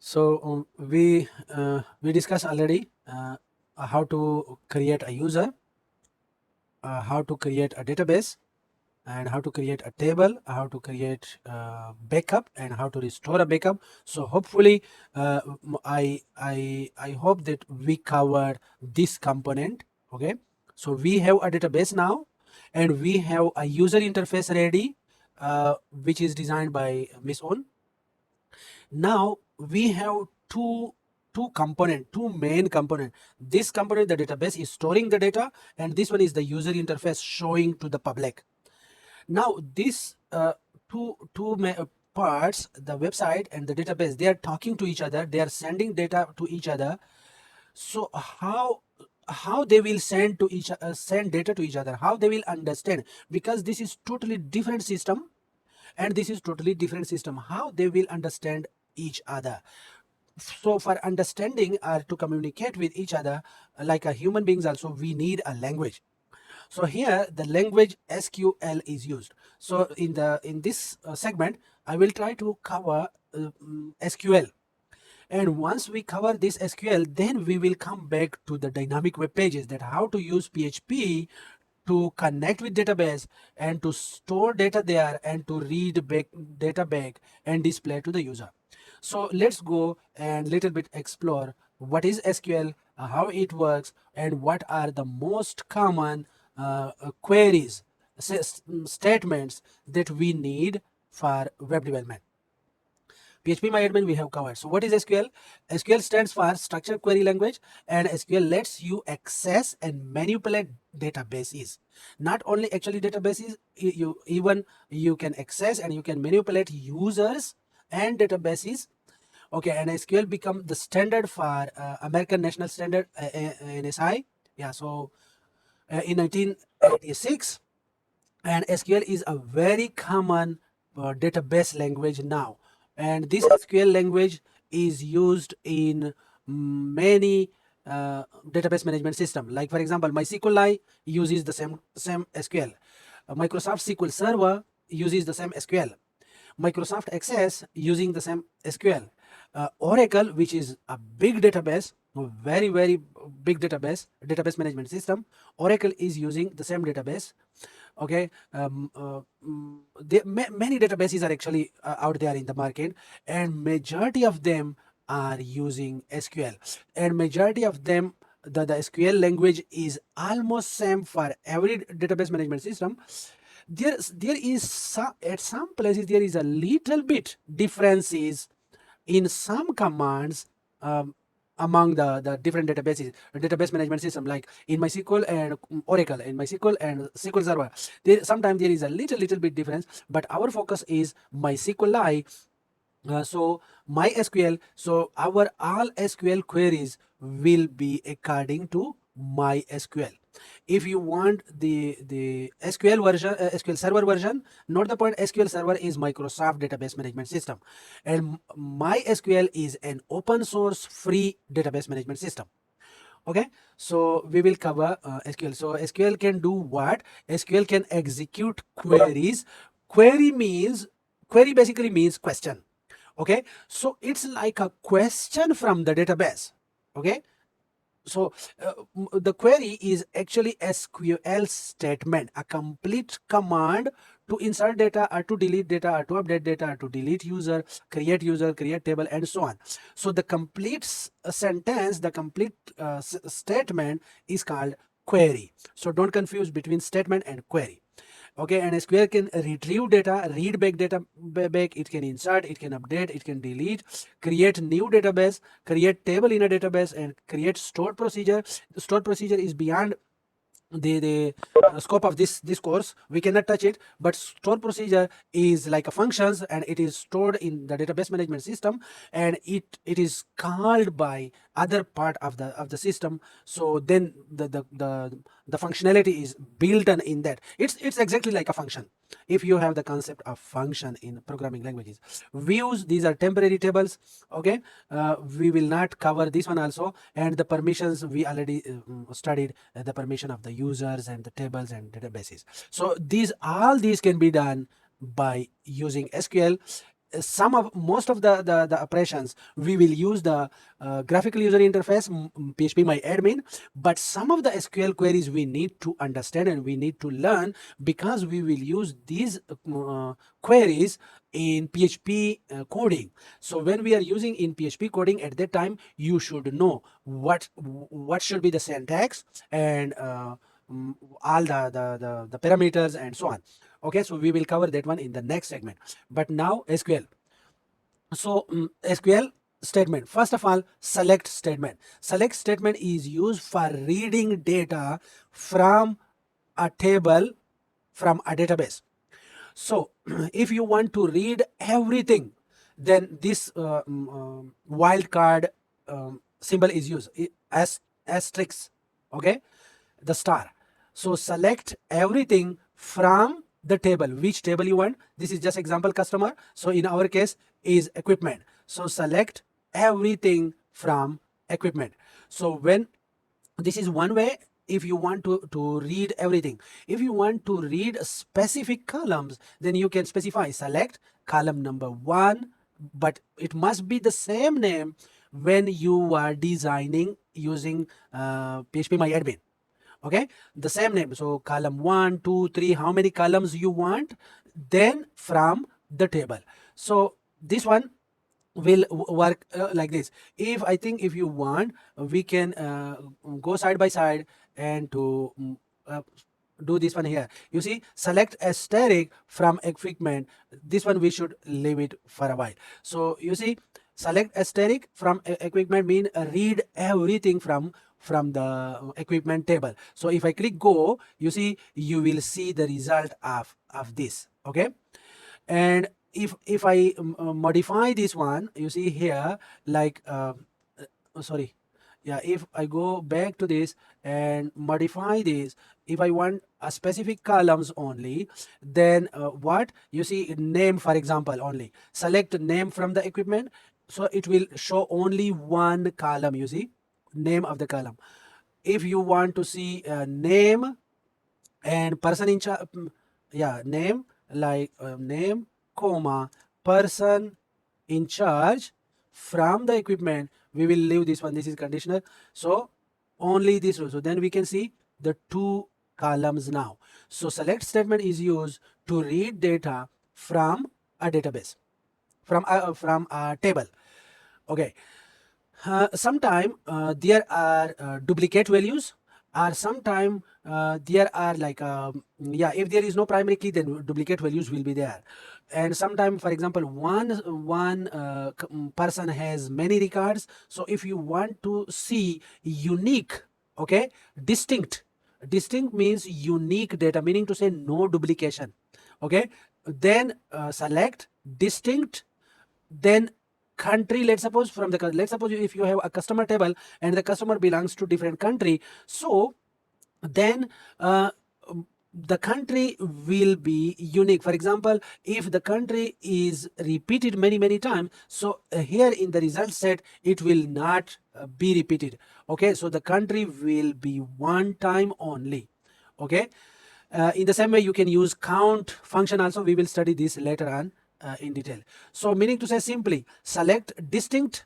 So we discussed already how to create a user, how to create a database, and how to create a table, how to create backup, and how to restore a backup. So hopefully, I hope that we covered this component. Okay, so we have a database now, and we have a user interface ready, which is designed by Miss On. Now we have two main component. This component, the database, is storing the data, and this one is the user interface showing to the public. Now this parts, the website and the database, they are talking to each other, they are sending data to each other. So how they will send data to each other, how they will understand, because this is totally different system and this is totally different system, how they will understand each other. So for understanding or to communicate with each other, like a human beings also, we need a language. So here the language SQL is used. So in this segment I will try to cover SQL, and once we cover this SQL, then we will come back to the dynamic web pages, that how to use PHP to connect with database and to store data there and to read back data back and display to the user. So let's go and little bit explore what is SQL, how it works, and what are the most common queries, statements that we need for web development. PHP we have covered. So what is SQL? SQL stands for Structured Query Language, and SQL lets you access and manipulate databases. Not only actually databases, you can access and you can manipulate users and databases. Okay, and SQL become the standard for American National Standard, NSI. Yeah, so in 1986, and SQL is a very common database language now, and this SQL language is used in many database management system. Like for example, MySQLi uses the same SQL. Microsoft SQL Server uses the same SQL. Microsoft Access using the same SQL. Oracle, which is a big database, very big database management system, Oracle is using the same database. Okay, many databases are actually out there in the market, and majority of them are using SQL, and majority of them, the SQL language is almost same for every database management system. There is at some places there is a little bit differences in some commands among the different database management system, like in MySQL and Oracle, in MySQL and SQL Server. Sometimes there is a little bit difference, but our focus is MySQLi. So MySQL, so our all SQL queries will be according to MySQL. If you want the SQL version, SQL Server version, note the point, SQL Server is Microsoft Database Management System, and MySQL is an open source free database management system. Okay, so we will cover SQL. So SQL can do what? SQL can execute queries. Query basically means question. Okay, so it's like a question from the database. Okay, so the query is actually SQL statement, a complete command to insert data or to delete data or to update data or to delete user, create table, and so on. So the complete sentence, the complete statement is called query. So don't confuse between statement and query. Okay, and SQL can retrieve data, read back data back, it can insert, it can update, it can delete, create new database, create table in a database, and create stored procedure. The stored procedure is beyond the scope of this course. We cannot touch it, but store procedure is like a functions, and it is stored in the database management system, and it is called by other part of the system. So then the functionality is built in that. It's exactly like a function. If you have the concept of function in programming languages, views, these are temporary tables. Okay, we will not cover this one also, and the permissions we already studied, the permission of the users and the tables and databases. So all these can be done by using SQL. some of most of the operations we will use the graphical user interface, PHP my admin, but some of the SQL queries we need to understand and we need to learn, because we will use these queries in PHP coding. So when we are using in PHP coding, at that time you should know what should be the syntax and all the parameters and so on. Okay, so we will cover that one in the next segment. But now SQL. So SQL statement, first of all, select statement. Select statement is used for reading data from a table, from a database. So if you want to read everything, then this wildcard symbol is used as asterisk, okay, the star. So select everything from the table. Which table you want? This is just example customer. So in our case is equipment. So select everything from equipment. So when this is one way, if you want to read everything. If you want to read specific columns, then you can specify select column number 1, but it must be the same name when you are designing using PHP My Admin. Okay, the same name. So column 1, 2, 3, how many columns you want, then from the table. So this one will work like this. If I think if you want, we can go side by side and to do this one here. You see, select asterisk from equipment. This one we should leave it for a while. So you see, select asterisk from equipment mean read everything from the equipment table. So if I click go, you see, you will see the result of this. Okay, and if I modify this one, you see here, like sorry, yeah, if I go back to this and modify this, if I want a specific columns only, then what you see, name for example only, select name from the equipment, so it will show only one column. You see, name of the column. If you want to see name and person in charge, yeah, name, like name comma person in charge from the equipment, we will leave this one. This is conditional, so only this row. So then we can see the two columns now. So select statement is used to read data from a database, from a table. Okay, sometime there are duplicate values, or sometime there are like yeah, if there is no primary key, then duplicate values will be there. And sometime, for example, one person has many records. So if you want to see unique, okay, distinct means unique data, meaning to say no duplication. Okay, then select distinct, then country. Let's suppose if you have a customer table and the customer belongs to different country, so then the country will be unique. For example, if the country is repeated many times, so here in the result set it will not be repeated. Okay, so the country will be one time only. Okay, in the same way you can use count function also. We will study this later on in detail. So meaning to say simply, select distinct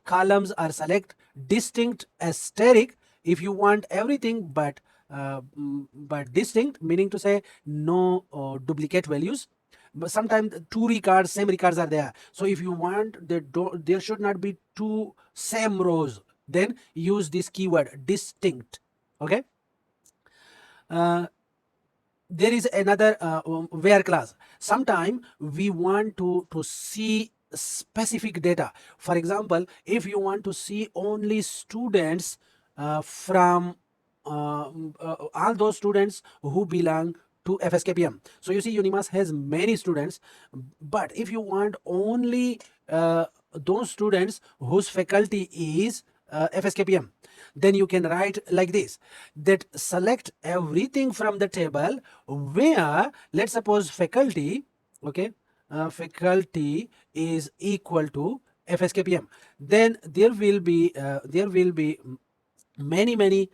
columns, or select distinct asterisk if you want everything, but distinct, meaning to say no duplicate values. But sometimes two records, same records are there. So if you want, there should not be two same rows, then use this keyword distinct. Okay. There is another where class. Sometime we want to see specific data. For example, if you want to see only students from all those students who belong to FSKPM. So you see, Unimas has many students, but if you want only those students whose faculty is FSKPM, then you can write like this, that select everything from the table where, let's suppose, faculty, okay, faculty is equal to FSKPM. Then there will be many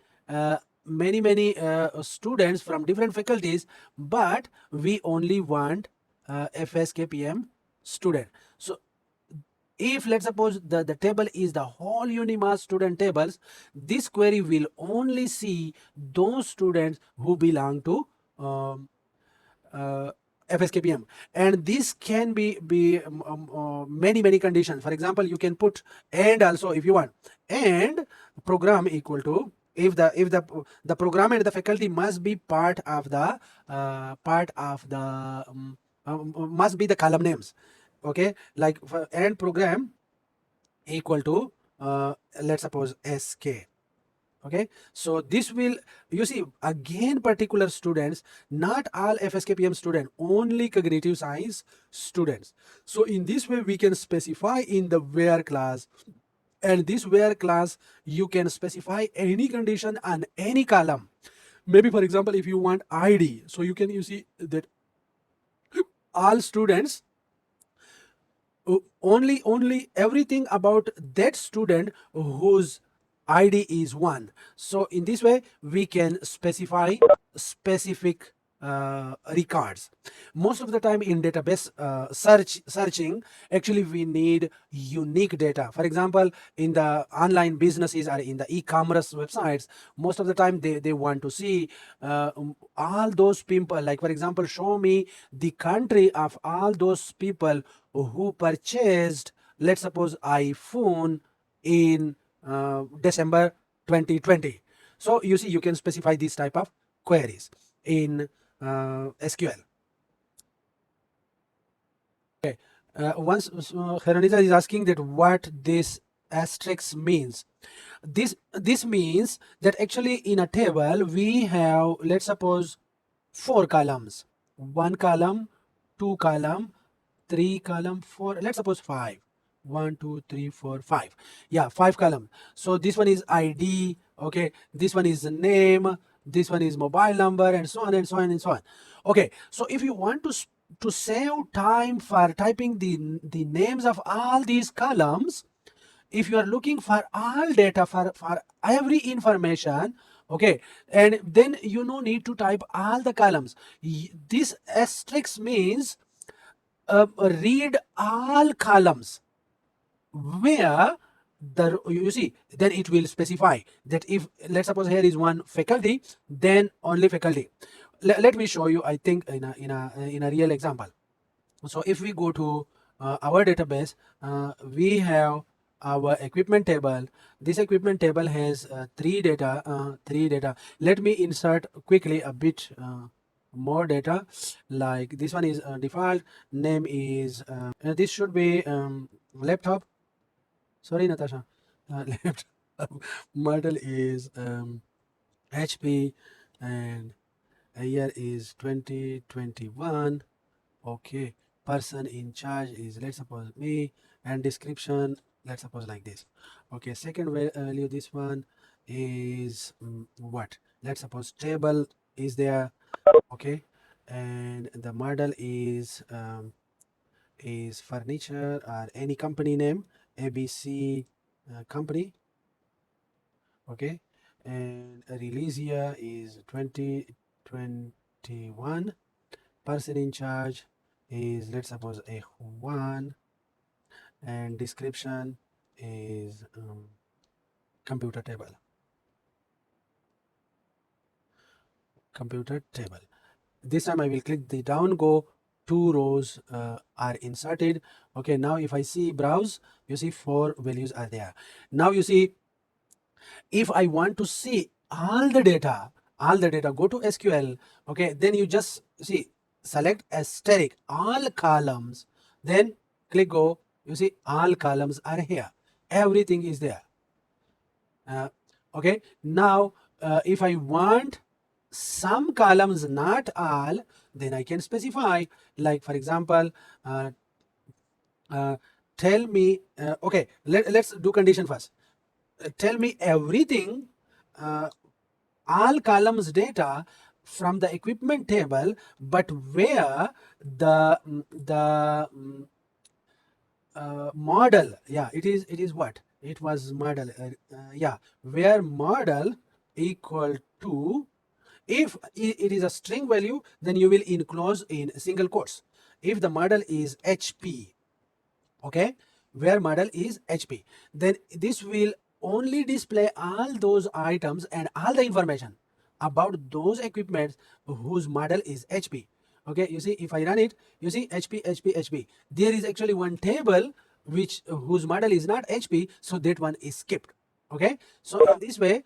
students from different faculties, but we only want FSKPM student. So if let's suppose the table is the whole Unimass student tables, this query will only see those students who belong to FSKPM, and this can be many conditions. For example, you can put and also if you want, and program equal to, if the program and the faculty must be part of the must be the column names. Okay, like and program equal to let's suppose SK. Okay, so this will, you see, again particular students, not all FSKPM student, only cognitive science students. So in this way we can specify in the where class, and this where class you can specify any condition on any column. Maybe for example if you want ID, so you can, you see that all students, only everything about that student whose ID is 1. So in this way we can specify specific records. Most of the time in database searching, actually we need unique data. For example, in the online businesses or in the e-commerce websites, most of the time they want to see all those people, like for example, show me the country of all those people who purchased, let's suppose, iPhone in December 2020. So you see, you can specify these type of queries in SQL. Okay. Once Khairunisa is asking that what this asterisk means. This means that actually in a table we have, let's suppose, 4 columns. 1 column, 2 column, 3 column, 4, let's suppose 5. 1 2 3 4 5. Yeah, 5 column. So this one is ID. Okay, this one is the name, this one is mobile number, and so on and so on and so on. Okay, so if you want to save time for typing the names of all these columns, if you are looking for all data for every information, okay, and then you no need to type all the columns. This asterisk means read all columns where the, you see, then it will specify that if let's suppose here is one faculty, then only faculty. Let me show you, I think, in a real example. So if we go to our database, we have our equipment table. This equipment table has three data. Let me insert quickly a bit more data. Like this one is default name is this should be laptop. Sorry, Natasha. Laptop model is HP, and year is 2021. Okay, person in charge is, let's suppose, me, and description, let's suppose, like this. Okay, second value, this one is what, let's suppose table is there. Okay, and the model is furniture or any company name, ABC company. Okay, and release year is 2021. Person in charge is, let's suppose, A1, and description is computer table. This time I will click the down, go 2 rows are inserted. Okay, now if I see browse, you see 4 values are there. Now you see, if I want to see all the data, go to SQL. Okay, then you just see, select asterisk all columns, then click go. You see all columns are here, everything is there. Okay, now if I want some columns, not all, then I can specify, like for example, tell me, okay, let's do condition first. Tell me everything, all columns data from the equipment table, but where the model, yeah, it is what it was, model, yeah, where model equal to, if it is a string value, then you will enclose in single quotes. If the model is HP, okay, where model is HP. Then this will only display all those items and all the information about those equipments whose model is HP. Okay, you see, if I run it, you see HP, HP, HP. There is actually one table which whose model is not HP, so that one is skipped. Okay, so in this way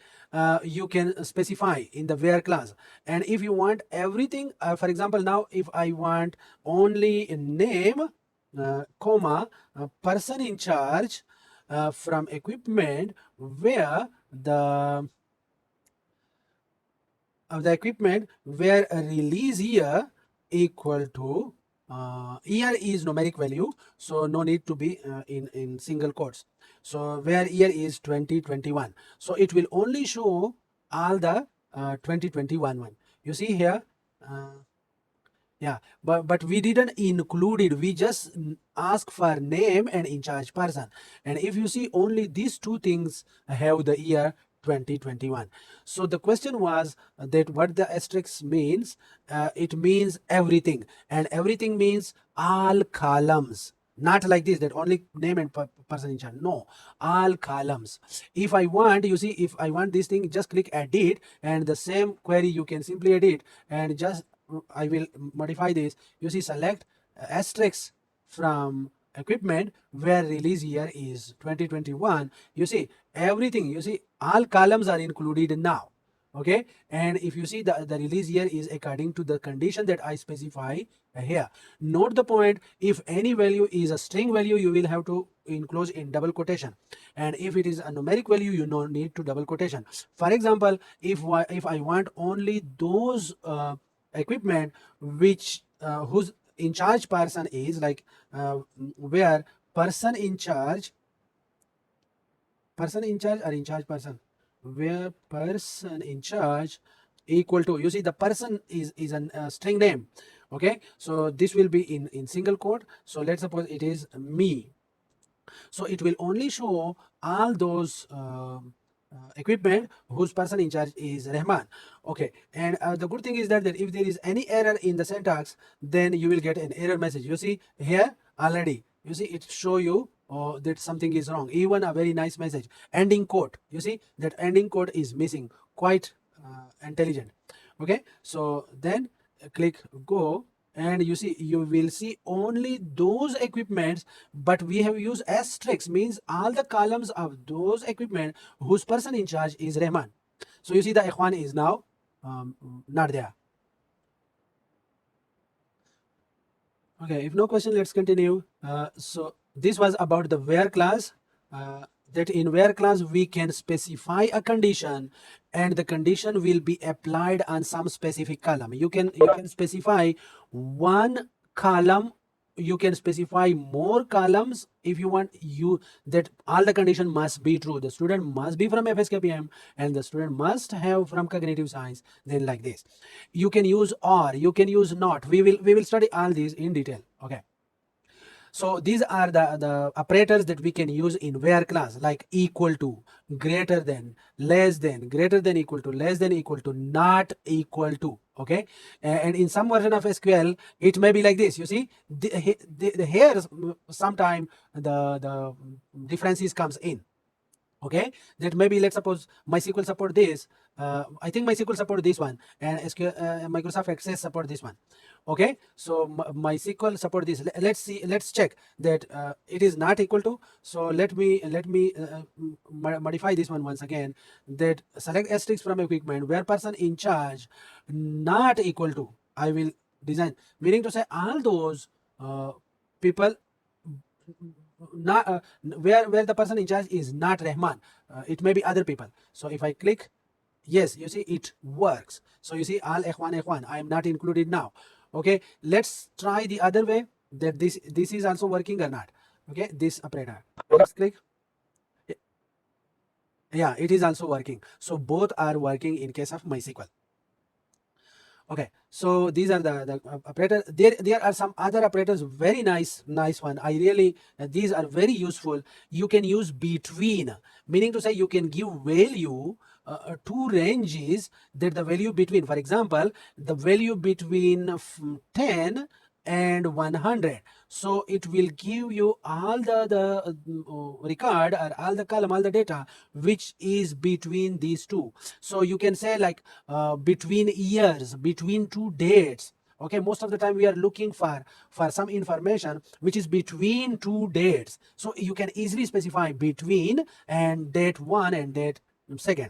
you can specify in the where class. And if you want everything, for example, now if I want only a name, comma, person in charge from equipment where the equipment where a release year equal to year is numeric value, so no need to be in single quotes. So where year is 2021, so it will only show all the 2021 one. You see here, yeah, but we didn't include it. We just ask for name and in charge person. And if you see, only these two things have the year 2021. So the question was that what the asterisk means. It means everything, and everything means all columns. Not like this, that only name and person in charge. No, all columns. If I want, you see, if I want this thing, just click edit, and the same query you can simply edit, and just I will modify this. You see, select asterisk from equipment where release year is 2021. You see everything, you see all columns are included now. Okay, and if you see the release year is according to the condition that I specify here. Note the point, if any value is a string value, you will have to enclose in double quotation, and if it is a numeric value, you don't need to double quotation. For example, if I want only those equipment which whose in charge person is like where person in charge or in charge person, where person in charge equal to, you see the person is a string name. Okay, so this will be in single quote. So let's suppose it is me, so it will only show all those equipment whose person in charge is Rahman. Okay, and the good thing is that if there is any error in the syntax, then you will get an error message. You see here already, you see it show you that something is wrong. Even a very nice message, ending quote, you see that ending quote is missing. Quite intelligent. Okay, so then click go, and you see, you will see only those equipments, but we have used asterisk, means all the columns of those equipment whose person in charge is Rahman. So you see the Ikhwan is now not there. Okay, if no question, let's continue. So this was about the where class. That in where class we can specify a condition, and the condition will be applied on some specific column. You can specify one column, you can specify more columns if you want. You that all the condition must be true. The student must be from FSKPM and the student must have from cognitive science. Then like this, you can use or, you can use not. We will study all these in detail. Okay, so these are the operators that we can use in where class, like equal to, greater than, less than, greater than equal to, less than equal to, not equal to. Okay, and in some version of SQL, it may be like this. You see, here sometime the differences comes in. Okay, that maybe, let's suppose MySQL support this. I think MySQL support this one, and Microsoft Access support this one. Okay, so MySQL support this. Let's see, let's check that it is not equal to. So let me modify this one once again, that select asterisk from equipment where person in charge not equal to, I will design, meaning to say all those people not where the person in charge is not Rahman, it may be other people. So if I click yes, you see it works. So you see all Ikhwan, I am not included now. Okay, let's try the other way, that this is also working or not. Okay, this operator, let's click. Yeah, it is also working. So both are working in case of MySQL. Okay, so these are the operators. There are some other operators, very nice one. I really these are very useful. You can use between, meaning to say you can give value two ranges, that the value between, for example, the value between 10 and 100. So it will give you all the record or all the column, all the data which is between these two. So you can say like between years, between two dates. Okay, most of the time we are looking for some information which is between two dates. So you can easily specify between and date 1 and date 2nd.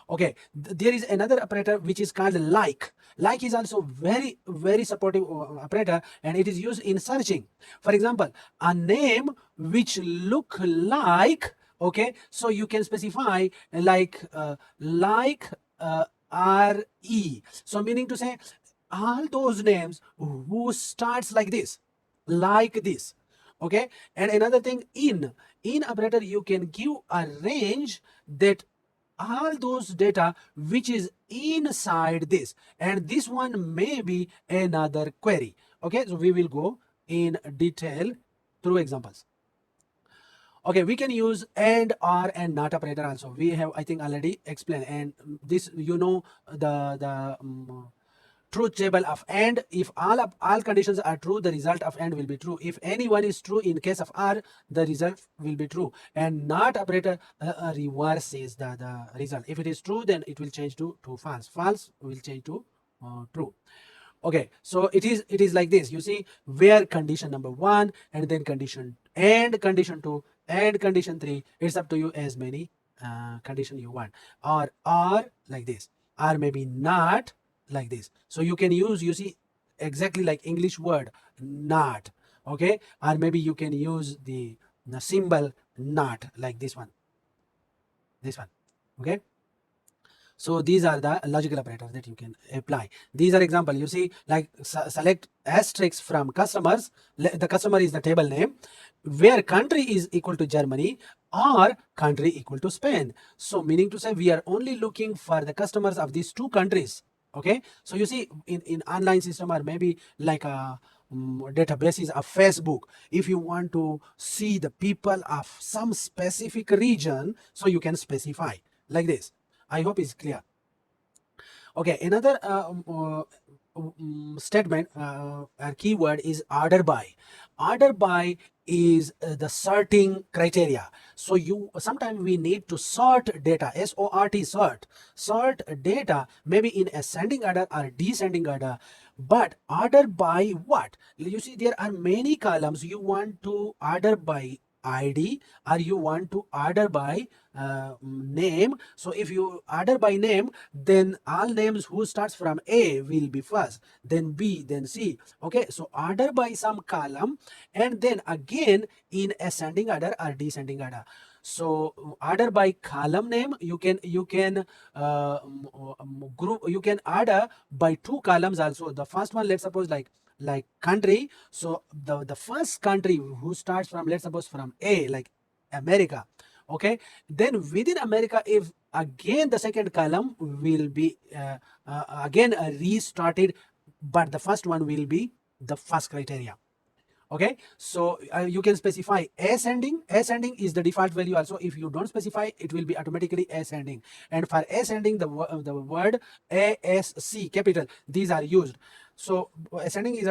Okay, there is another operator which is called like. Like is also very supportive operator, and it is used in searching. For example, a name which look like, okay, so you can specify like re. So meaning to say all those names who starts like this. Okay, and another thing, in operator you can give a range that all those data which is inside this, and this one may be another query. Okay, so we will go in detail through examples. Okay, we can use and, or, and not operator also. We have, I think, already explained, and this, you know, the truth table of and. If all conditions are true, the result of and will be true. If any one is true, in case of or, the result will be true. And not operator reverses the result. If it is true, then it will change to false. False will change to true. Okay, so it is like this. You see, where condition number 1 and then condition and condition 2 and condition 3, it's up to you as many condition you want. Or like this, or maybe not like this. So you can use, you see, exactly like English word not. Okay, or maybe you can use the symbol not, like this one. Okay, so these are the logical operators that you can apply. These are example. You see, like select asterisk from customers. The customer is the table name, where country is equal to Germany or country equal to Spain. So meaning to say we are only looking for the customers of these two countries. Okay, so you see, in online system, or maybe like a databases of Facebook, if you want to see the people of some specific region, so you can specify like this. I hope it's clear. Okay, another statement or keyword is order by. Order by is the sorting criteria. So you sometimes we need to sort data, SORT, sort data, maybe in ascending order or descending order. But order by what? You see, there are many columns. You want to order by ID, or you want to order by name. So if you order by name, then all names who starts from A will be first, then B, then C. Okay, so order by some column, and then again in ascending order or descending order. So order by column name, you can group, you can order by two columns also. The first one, let's suppose like country. So the first country who starts from, let's suppose from A, like America. Okay, then within America, if again the second column will be again restarted, but the first one will be the first criteria. Okay, so you can specify ascending. Ascending is the default value also. If you don't specify, it will be automatically ascending. And for ascending, the word ASC capital, these are used. So ascending is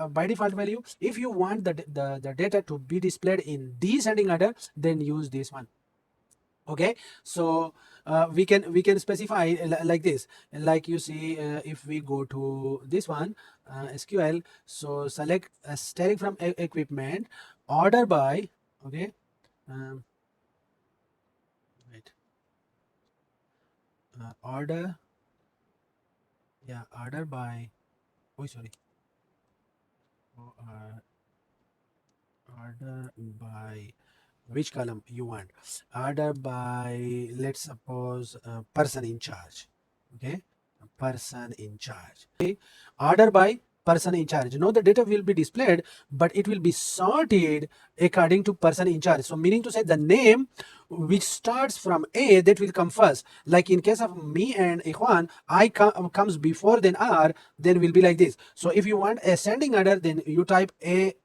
by default value. If you want the data to be displayed in descending order, then use this one. Okay, so we can specify like this. Like you see, if we go to this one, SQL, so select static from equipment, order by. Okay, um, wait, order, yeah, order by, oh sorry, oh, order by which column you want. Order by, let's suppose, person in charge. Okay, person in charge. Okay, order by person in charge. Now the data will be displayed, but it will be sorted according to person in charge. So meaning to say, the name which starts from A, that will come first. Like in case of me and Ikhwan, I comes before then R, then will be like this. So if you want ascending order, then you type ASC.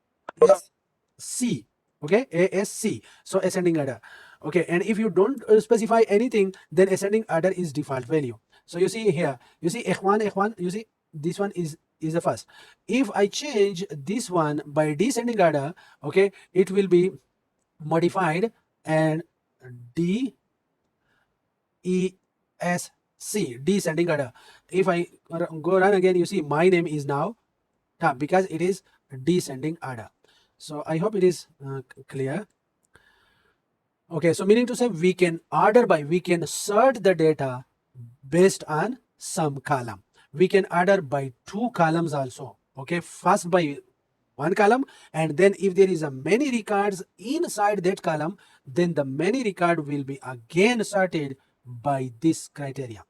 Okay, ASC, so ascending order. Okay, and if you don't specify anything, then ascending order is default value. So you see here, you see Ikhwan, you see this one is is the first. If I change this one by descending order, okay, it will be modified and D E S C, descending order. If I go run again, you see my name is now top because it is descending order. So I hope it is clear. Okay, so meaning to say we can order by, we can sort the data based on some column. We can order by two columns also. Okay, first by one column, and then if there is a many records inside that column, then the many record will be again sorted by this criteria.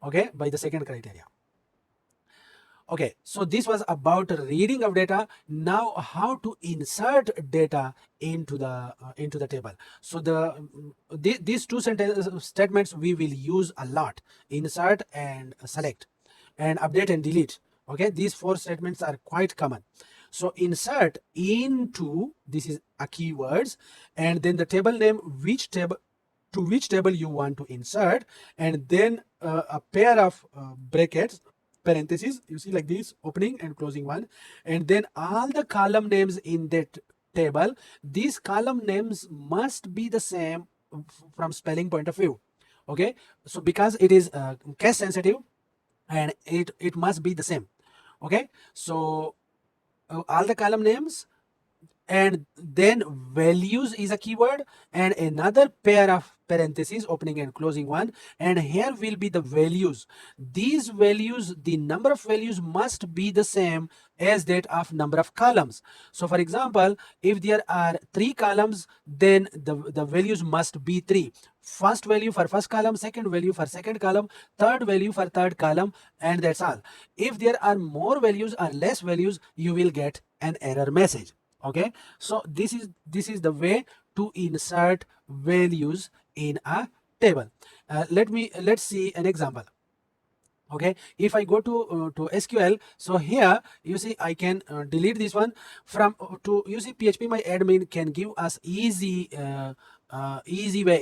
Okay, by the second criteria. Okay, so this was about reading of data. Now how to insert data into the table. So these two statements we will use a lot: insert and select, and update and delete. Okay, these four statements are quite common. So insert into, this is a keywords, and then the table name, which table, to which table you want to insert, and then a pair of brackets, parentheses, you see like this, opening and closing one, and then all the column names in that table. These column names must be the same from spelling point of view. Okay, so because it is case sensitive, and it must be the same. Okay, so all the column names, and then values is a keyword, and another pair of parentheses, opening and closing one, and here will be the values. These values, the number of values must be the same as that of number of columns. So for example, if there are 3 columns, then the values must be 3. First value for first column, second value for second column, third value for third column, and that's all. If there are more values or less values, you will get an error message. Okay, so this is the way to insert values in a table. Let's see an example. Okay, if I go to SQL, so here you see I can delete this one from to, you see PHP My Admin can give us easy way.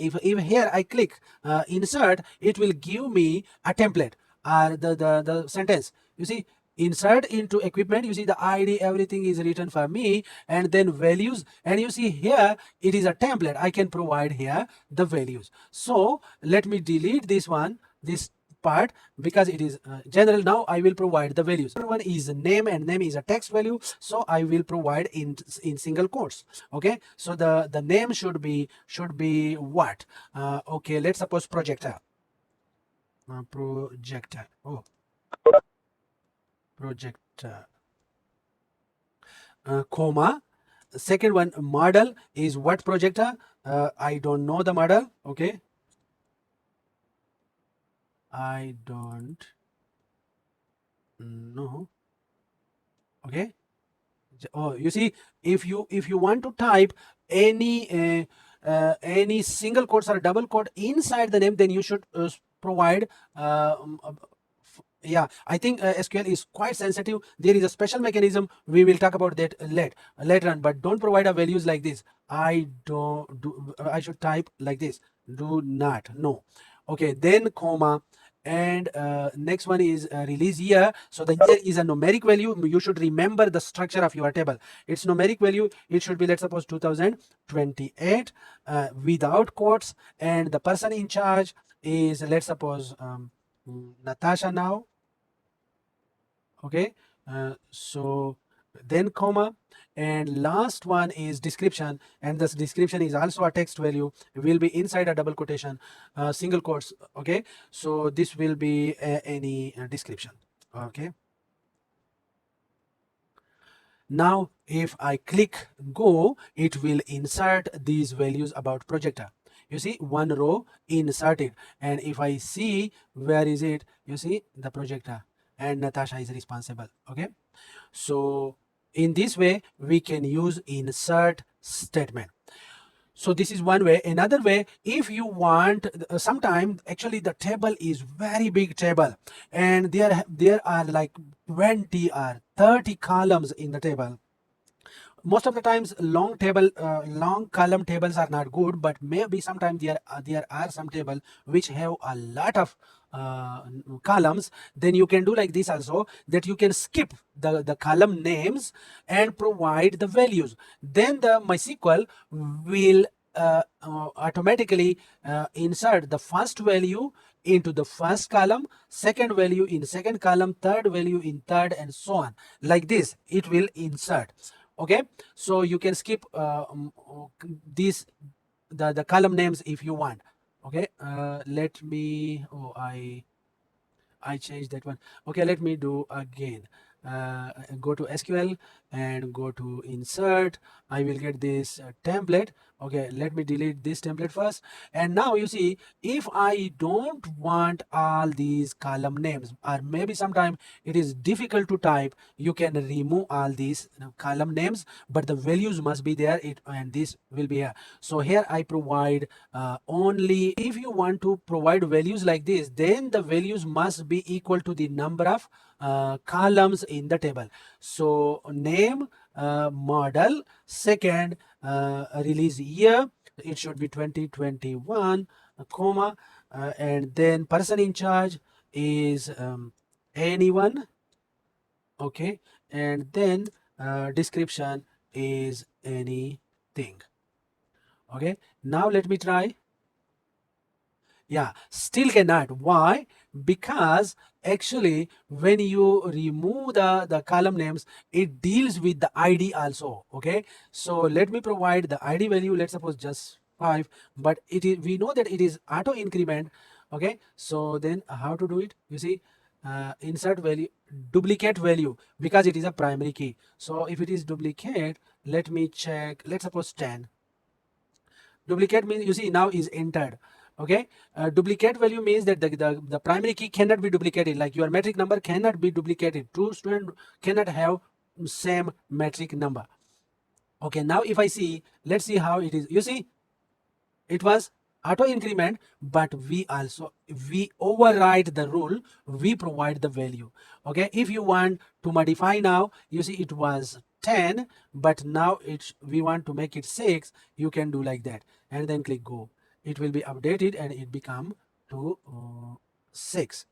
If here I click insert, it will give me a template or the sentence. You see, insert into equipment, you see the ID, everything is written for me, and then values, and you see here it is a template. I can provide here the values. So let me delete this one, this part, because it is general. Now I will provide the values. One is name, and name is a text value, so I will provide in single quotes. Okay, so the name should be what? Okay, let's suppose projector. Projector. Oh, projector. Comma. Second one, model is what projector? I don't know the model. Okay, I don't know. Okay. Oh, you see, if you want to type any single quotes or double quote inside the name, then you should provide yeah, I think SQL is quite sensitive. There is a special mechanism. We will talk about that later on. But don't provide a values like this. I should type like this. Do not. No. Okay. Then comma. And next one is release year. So the year is a numeric value. You should remember the structure of your table. It's numeric value. It should be, let's suppose, 2028 without quotes. And the person in charge is, let's suppose, Natasha now. Okay, so then comma, and last one is description, and this description is also a text value, will be inside a double quotation, single quotes. Okay, so this will be any description. Okay, now if I click go, it will insert these values about projector. You see, one row inserted, and if I see where is it, you see the projector, and Natasha is responsible. Okay, so in this way we can use insert statement. So this is one way. Another way, if you want, sometimes actually the table is very big table, and there are like 20 or 30 columns in the table. Most of the times long column tables are not good, but maybe sometimes there are some table which have a lot of columns. Then you can do like this also, that you can skip the column names and provide the values. Then the MySQL will automatically insert the first value into the first column, second value in second column, third value in third, and so on. Like this it will insert. Okay, so you can skip these the column names if you want. Okay, let me, oh, I changed that one. Okay, let me do again. Go to SQL and go to insert. I will get this template. Okay, let me delete this template first. And now you see, if I don't want all these column names, or maybe sometime it is difficult to type, you can remove all these column names, but the values must be there, and this will be here. So here I provide only, if you want to provide values like this, then the values must be equal to the number of columns in the table. So name, model, second release year, it should be 2021, comma, and then person in charge is anyone. Okay, and then description is anything. Okay, now let me try. Yeah, still cannot. Why? Because actually when you remove the column names, it deals with the ID also. Okay, so let me provide the ID value, let's suppose just 5, but it is, we know that it is auto increment. Okay, so then how to do it? You see, insert value, duplicate value, because it is a primary key. So if it is duplicate, let me check, let's suppose 10. Duplicate means, you see, now is entered. Okay, duplicate value means that the primary key cannot be duplicated, like your metric number cannot be duplicated. Two student cannot have same metric number. Okay, now if I see, let's see how it is. You see, it was auto increment, but we override the rule, we provide the value. Okay, if you want to modify, now you see it was 10, but now we want to make it 6, you can do like that, and then click go. It will be updated and it become to 6.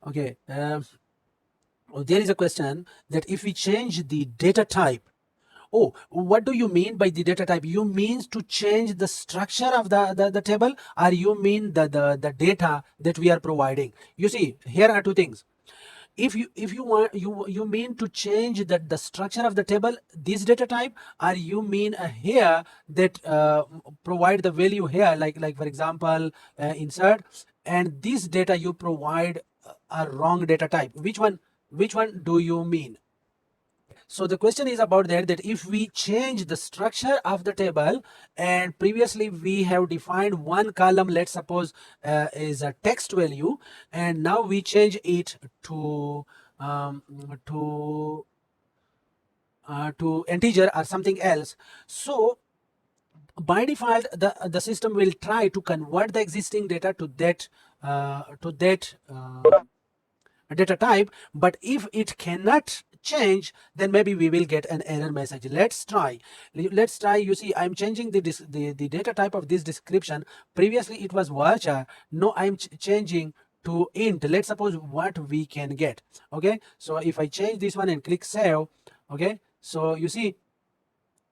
Okay, there is a question that if we change the data type. Oh, what do you mean by the data type? You mean to change the structure of the table, or you mean the data that we are providing? You see, here are two things. If you want, you mean to change the structure of the table, this data type, or you mean here that provide the value here, like for example insert, and this data you provide a wrong data type. Which one do you mean? So the question is about that if we change the structure of the table, and previously we have defined one column, let's suppose is a text value, and now we change it to integer or something else. So by default the system will try to convert the existing data to that data type, but if it cannot change, then maybe we will get an error message. Let's try. You see, I'm changing the data type of this description. Previously it was varchar, now I'm changing to int. Let's suppose what we can get. Okay, so if I change this one and click save, okay, so you see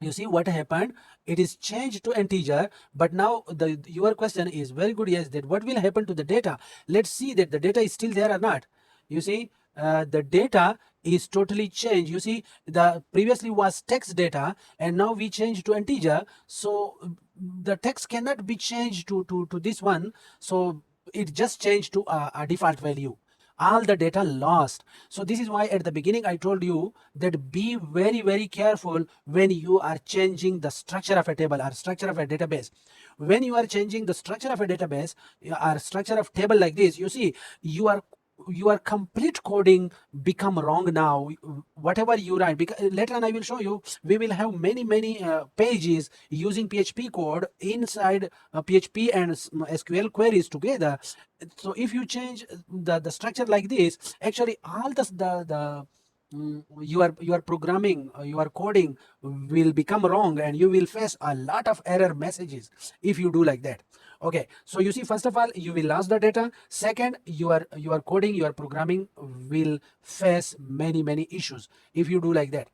what happened. It is changed to integer, but now your question is very good. Yes, that what will happen to the data? Let's see that the data is still there or not. You see, the data is totally changed. You see, the previously was text data, and now we change to integer. So the text cannot be changed to this one. So it just changed to a default value. All the data lost. So this is why at the beginning I told you that be very careful when you are changing the structure of a table or structure of a database. When you are changing the structure of a database or structure of table like this, you see, your complete coding become wrong now. Whatever you write, because later on I will show you, we will have many pages using PHP code inside PHP and SQL queries together. So if you change the structure like this, actually all the your programming, your coding will become wrong, and you will face a lot of error messages if you do like that. Okay, so you see, first of all, you will lose the data. Second, your coding, your programming will face many issues if you do like that.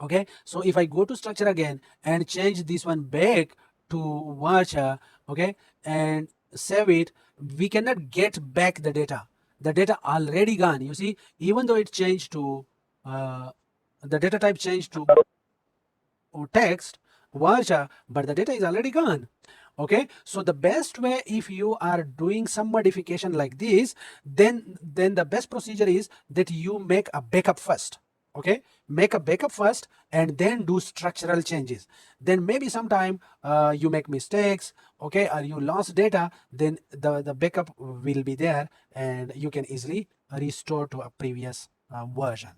Okay, so if I go to structure again and change this one back to Varcha, okay, and save it, we cannot get back the data. The data already gone. You see, even though it changed to the data type changed to text Varcha, but the data is already gone. Okay, so the best way, if you are doing some modification like this, then the best procedure is that you make a backup first. Okay, make a backup first and then do structural changes. Then maybe sometime you make mistakes, okay, or you lost data, then the backup will be there and you can easily restore to a previous version.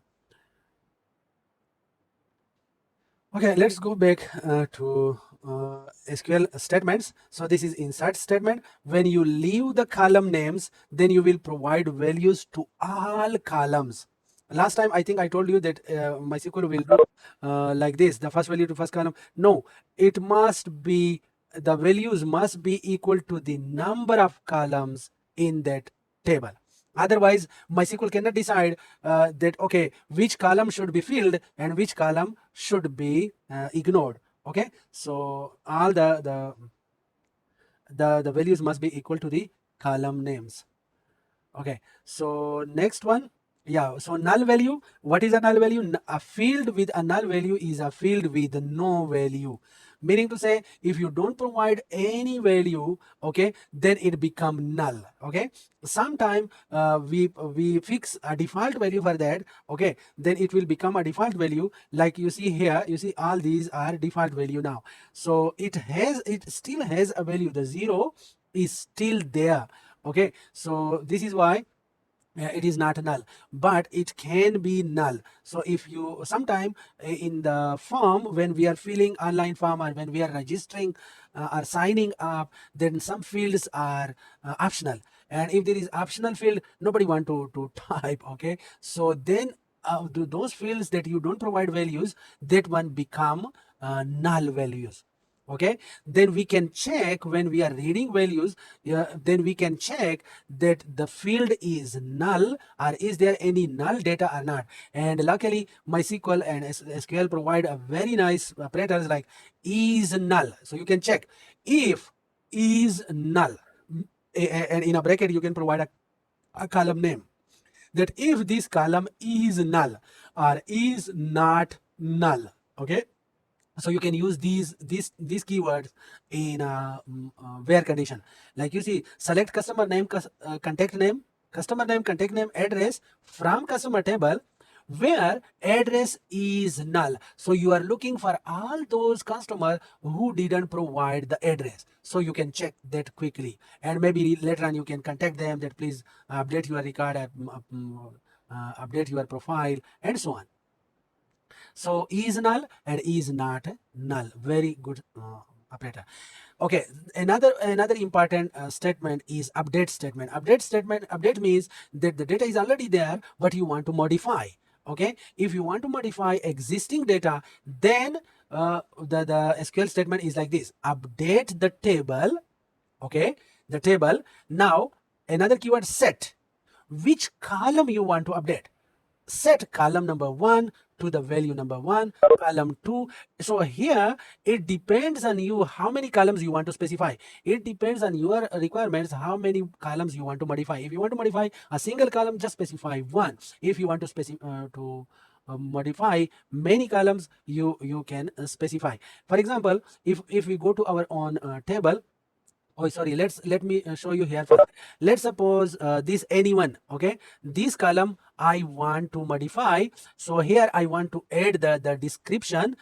Okay, let's go back to SQL statements. So this is insert statement. When you leave the column names, then you will provide values to all columns. Last time, I think I told you that MySQL will do like this, the first value to first column. No, it must be, the values must be equal to the number of columns in that table. Otherwise, MySQL cannot decide that, okay, which column should be filled and which column should be ignored. Okay, so all the values must be equal to the column names. Okay, so next one. Yeah, so null value. What is a null value? A field with a null value is a field with no value. Meaning to say, if you don't provide any value, okay, then it become null. Okay, sometime we fix a default value for that. Okay, then it will become a default value. Like you see here, you see all these are default value now. So it still has a value. The 0 is still there. Okay, so this is why it is not null, but it can be null. So if you sometime in the form, when we are filling online form or when we are registering or signing up, then some fields are optional, and if there is optional field, nobody want to type. Okay, so then those fields that you don't provide values, that one become null values. Okay, then we can check when we are reading values, then we can check that the field is null or is there any null data or not. And luckily MySQL and SQL provide a very nice operators like is null. So you can check if is null, and in a bracket you can provide a column name, that if this column is null or is not null. Okay, so you can use these keywords in where condition. Like you see, select customer name, contact name, customer name, contact name, address from customer table where address is null. So you are looking for all those customers who didn't provide the address, so you can check that quickly, and maybe later on you can contact them that please update your record, update your profile, and so on. So is null and is not null. Very good operator. Okay, another important statement is update statement. Update means that the data is already there, but you want to modify. Okay, if you want to modify existing data, then the SQL statement is like this: update the table. Okay, the table. Now another keyword, set which column you want to update. Set column number 1 to the value number 1, column 2. So here it depends on you how many columns you want to specify. It depends on your requirements how many columns you want to modify. If you want to modify a single column, just specify 1. If you want to modify many columns, you can specify. For example, if we go to our own table. Oh, sorry, let me show you here first. Let's suppose this anyone. Okay, this column I want to modify. So here I want to add the description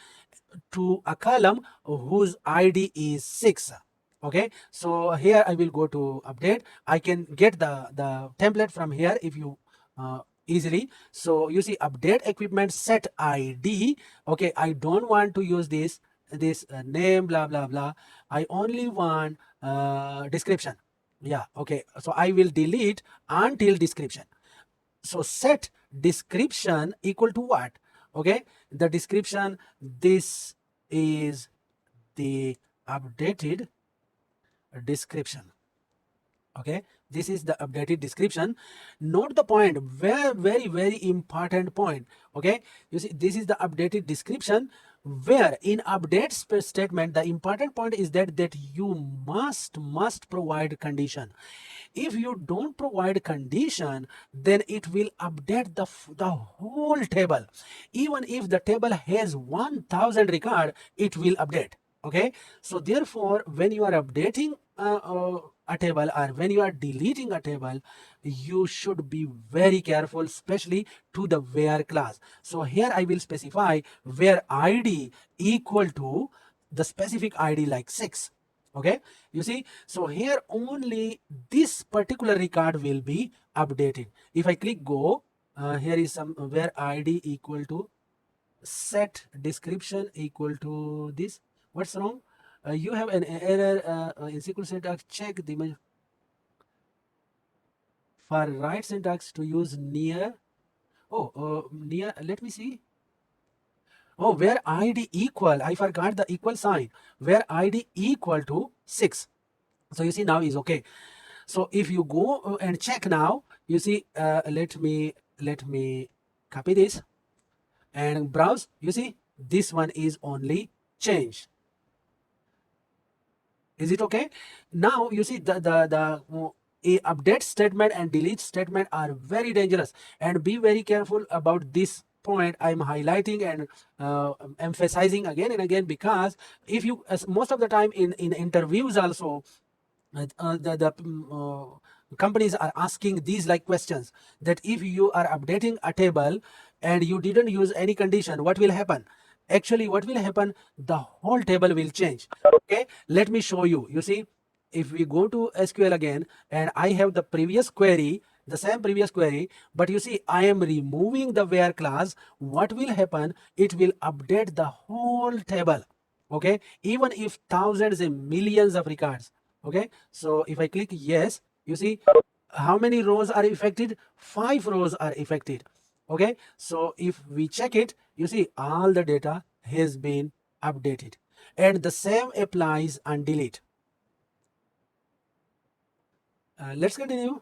to a column whose ID is 6. Okay, so here I will go to update. I can get the template from here if you easily. So you see, update equipment set ID. Okay, I don't want to use this name blah blah blah. I only want description. Yeah, okay, so I will delete until description. So set description equal to what? Okay, the description, this is the updated description. Okay, this is the updated description. Note the point, very important point. Okay, you see, this is the updated description, where in update statement the important point is that you must provide condition. If you don't provide condition, then it will update the whole table. Even if the table has 1000 record, it will update. Okay, so therefore when you are updating a table, or when you are deleting a table, you should be very careful, especially to the where class. So here I will specify where id equal to the specific id like 6. Okay, you see, so here only this particular record will be updated. If I click go, here is some where id equal to set description equal to this. What's wrong? You have an error in SQL syntax. Check the for right syntax to use near. Oh, near. Let me see. Oh, where id equal. I forgot the equal sign. Where id equal to 6. So you see now is okay. So if you go and check now, you see. Let me copy this and browse. You see, this one is only changed. Is it okay? Now you see the update statement and delete statement are very dangerous, and be very careful about this point I'm highlighting and emphasizing again and again, because if you, as most of the time in interviews also, companies are asking these like questions, that if you are updating a table and you didn't use any condition, what will happen? Actually, what will happen, the whole table will change. Okay, let me show you. You see, if we go to SQL again, and I have the previous query, the same previous query, but you see I am removing the where class, what will happen, it will update the whole table. Okay, even if thousands and millions of records. Okay, so if I click yes, you see how many rows are affected? 5 rows are affected. Okay, so if we check it, you see all the data has been updated, and the same applies on delete. Let's continue.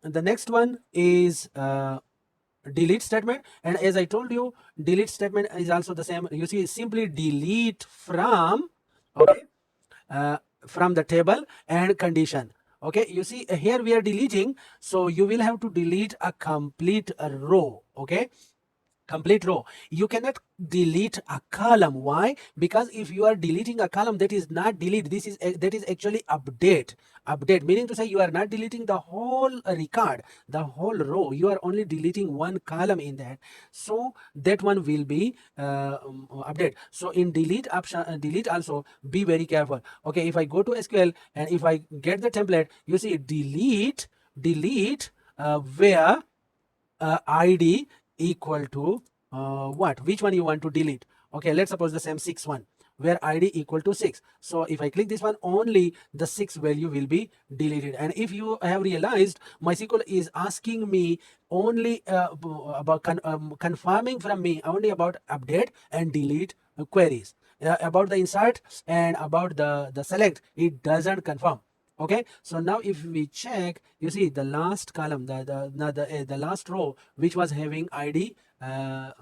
The next one is delete statement, and as I told you, delete statement is also the same. You see, simply delete from, okay, from the table and condition. Okay, you see here we are deleting, so you will have to delete a complete row. Okay, complete row. You cannot delete a column. Why? Because if you are deleting a column, that is not delete, this is that is actually update. Update meaning to say you are not deleting the whole record, the whole row, you are only deleting one column in that, so that one will be update. So in delete option, delete also, be very careful. Okay, if I go to SQL and if I get the template, you see delete where id equal to what, which one you want to delete. Okay, let's suppose the same 6 one, where id equal to 6. So if I click this one, only the 6 value will be deleted. And if you have realized, MySQL is asking me only about confirming from me only about update and delete queries. About the insert and about the select, it doesn't confirm. Okay, so now if we check, you see the last column, the last row, which was having id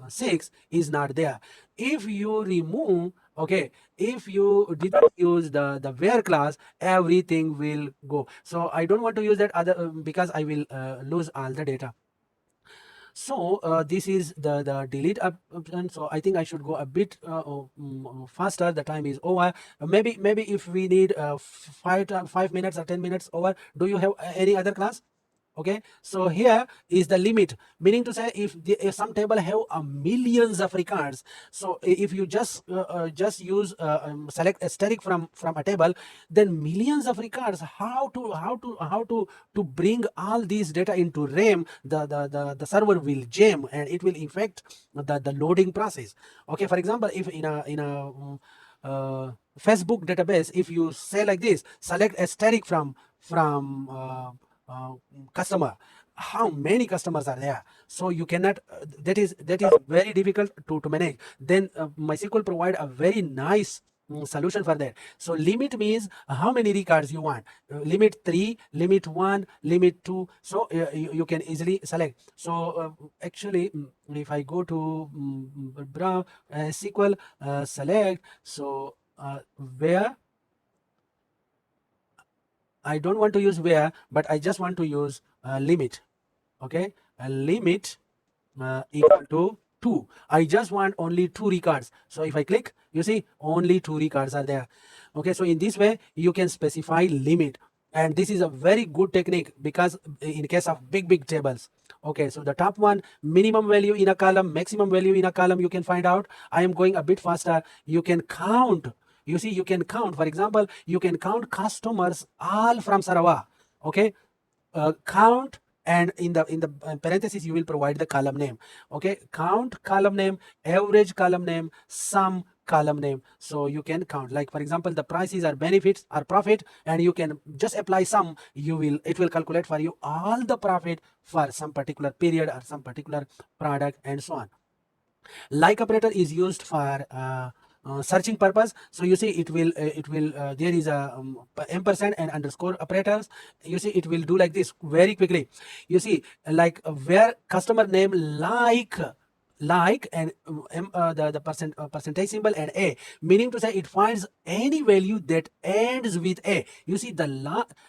6, is not there. If you remove, okay, if you didn't use the where class, everything will go. So I don't want to use that other because I will lose all the data. So this is the delete option. So I think I should go a bit faster. The time is over. Maybe if we need 5 minutes or 10 minutes over. Do you have any other class? Okay, so here is the limit, meaning to say if some table have millions of records, so if you just use select asterisk from a table, then millions of records, how to bring all these data into RAM, the server will jam and it will affect the loading process. Okay, for example, if in a Facebook database, if you say like this, select asterisk from customer, how many customers are there, so you cannot that is very difficult to manage. Then MySQL provide a very nice solution for that. So limit means how many records you want. Limit 3, limit 1, limit 2, so you can easily select. So actually if I go to Browse SQL select, so where I don't want to use where, but I just want to use limit. Okay, a limit equal to 2. I just want only 2 records. So if I click, you see only 2 records are there. Okay, so in this way you can specify limit, and this is a very good technique because in case of big tables. Okay, so the top one, minimum value in a column, maximum value in a column, you can find out. I am going a bit faster. You can count. You see, you can count. For example, you can count customers all from Sarawak. Okay, count, and in the parentheses you will provide the column name. Okay, count column name, average column name, sum column name. So you can count, like for example the prices are benefits or profit, and you can just apply sum. It will calculate for you all the profit for some particular period or some particular product, and so on. Like operator is used for searching purpose. So you see it will there is a ampersand and underscore operators. You see it will do like this very quickly. You see like where customer name like and the percentage symbol and a, meaning to say it finds any value that ends with a. You see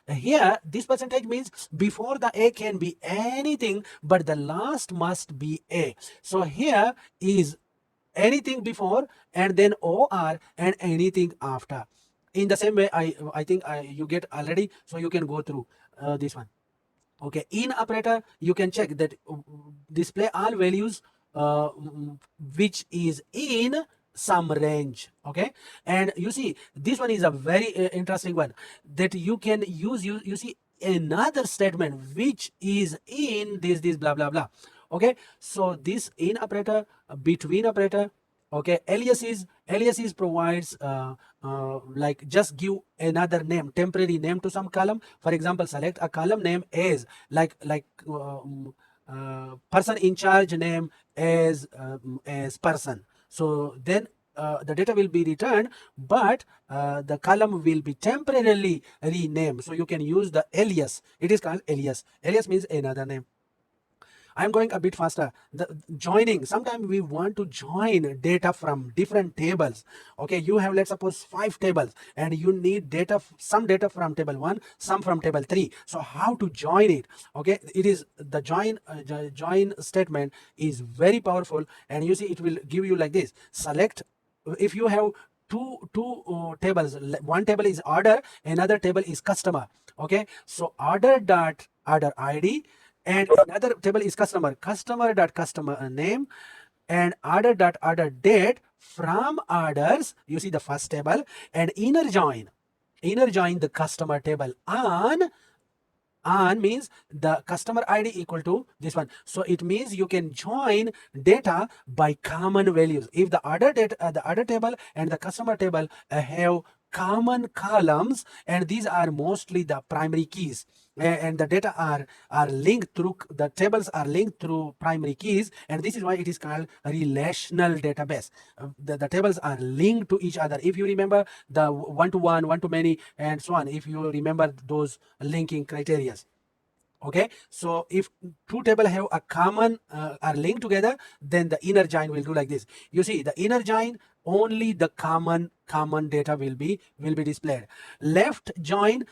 here this percentage means before the a can be anything, but the last must be a. So here is anything before and then or and anything after. In the same way, I think you get already, so you can go through this one. Okay, in operator you can check that display all values which is in some range. Okay, and you see this one is a very interesting one, that you can use. You see another statement which is in this blah blah blah. Okay, so this in operator, between operator. Okay, aliases provides like just give another name, temporary name to some column. For example, select a column name as like person in charge name as person. So then the data will be returned, but the column will be temporarily renamed. So you can use the alias. It is called alias. Alias means another name. I'm going a bit faster. The joining, sometimes we want to join data from different tables. Okay, you have, let's suppose, 5 tables and you need some data from table 1, some from table 3. So how to join it? Okay, it is the join statement is very powerful, and you see it will give you like this. Select, if you have two tables, one table is order, another table is customer. Okay, so order id, and another table is customer dot customer name, and order date from orders. You see the first table, and inner join the customer table on means the customer ID equal to this one. So it means you can join data by common values. If the order table and the customer table have common columns, and these are mostly the primary keys, and the data are linked through, the tables are linked through primary keys, and this is why it is called a relational database. The tables are linked to each other. If you remember the one-to-one, one-to-many, and so on, if you remember those linking criteria. Okay, so if two tables have a common are linked together, then the inner join will do like this. You see the inner join, only the common data will be displayed. Left join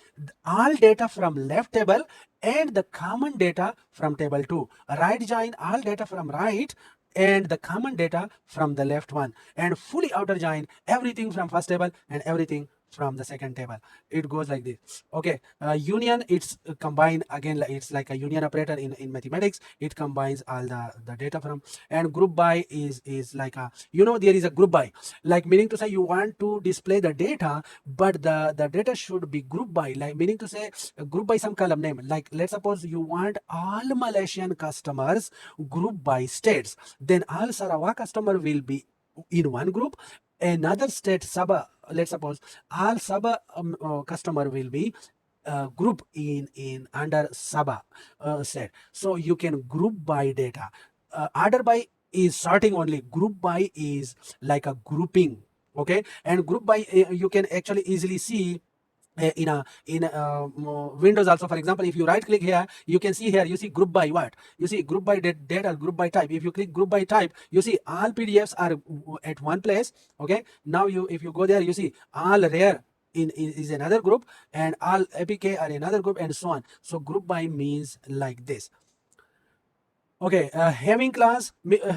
all data from left table and the common data from table 2. Right join all data from right and the common data from the left one. And fully outer join everything from first table and everything from the second table. It goes like this. Okay, union, it's combine again, it's like a union operator in mathematics. It combines all the data from. And group by is like a, there is a group by, like meaning to say you want to display the data, but the data should be group by, like meaning to say group by some column name. Like let's suppose you want all Malaysian customers group by states, then all Sarawak customer will be in one group. Another state Sabah, let's suppose all Sabah customer will be group in under Saba set. So you can group by data. Order by is sorting only. Group by is like a grouping. Okay, and group by you can actually easily see Windows also. For example, if you right click here, you can see here, you see group by what, you see group by data, group by type. If you click group by type, you see all PDFs are at one place. Okay, now if you go there, you see all rare is another group, and all APK are another group, and so on. So group by means like this. Okay, having class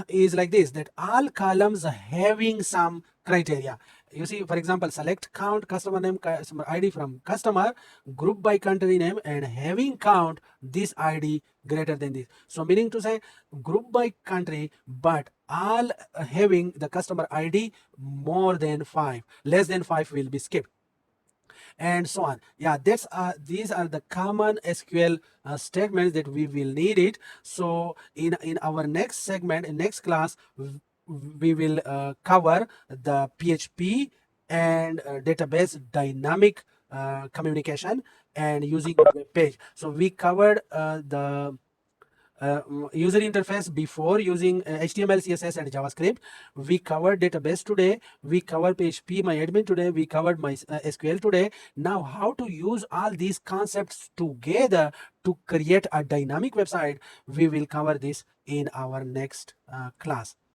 is like this, that all columns having some criteria. You see, for example, select count customer name, customer ID from customer, group by country name, and having count this ID greater than this. So meaning to say group by country, but all having the customer ID more than 5, less than 5 will be skipped, and so on. Yeah, that's these are the common SQL statements that we will need it. So in our next segment, in next class, we will cover the PHP and database dynamic communication and using web page. So we covered the user interface before using HTML, CSS, and JavaScript. We covered database today. We covered PHP, my admin today. We covered my SQL today. Now, how to use all these concepts together to create a dynamic website, we will cover this in our next class.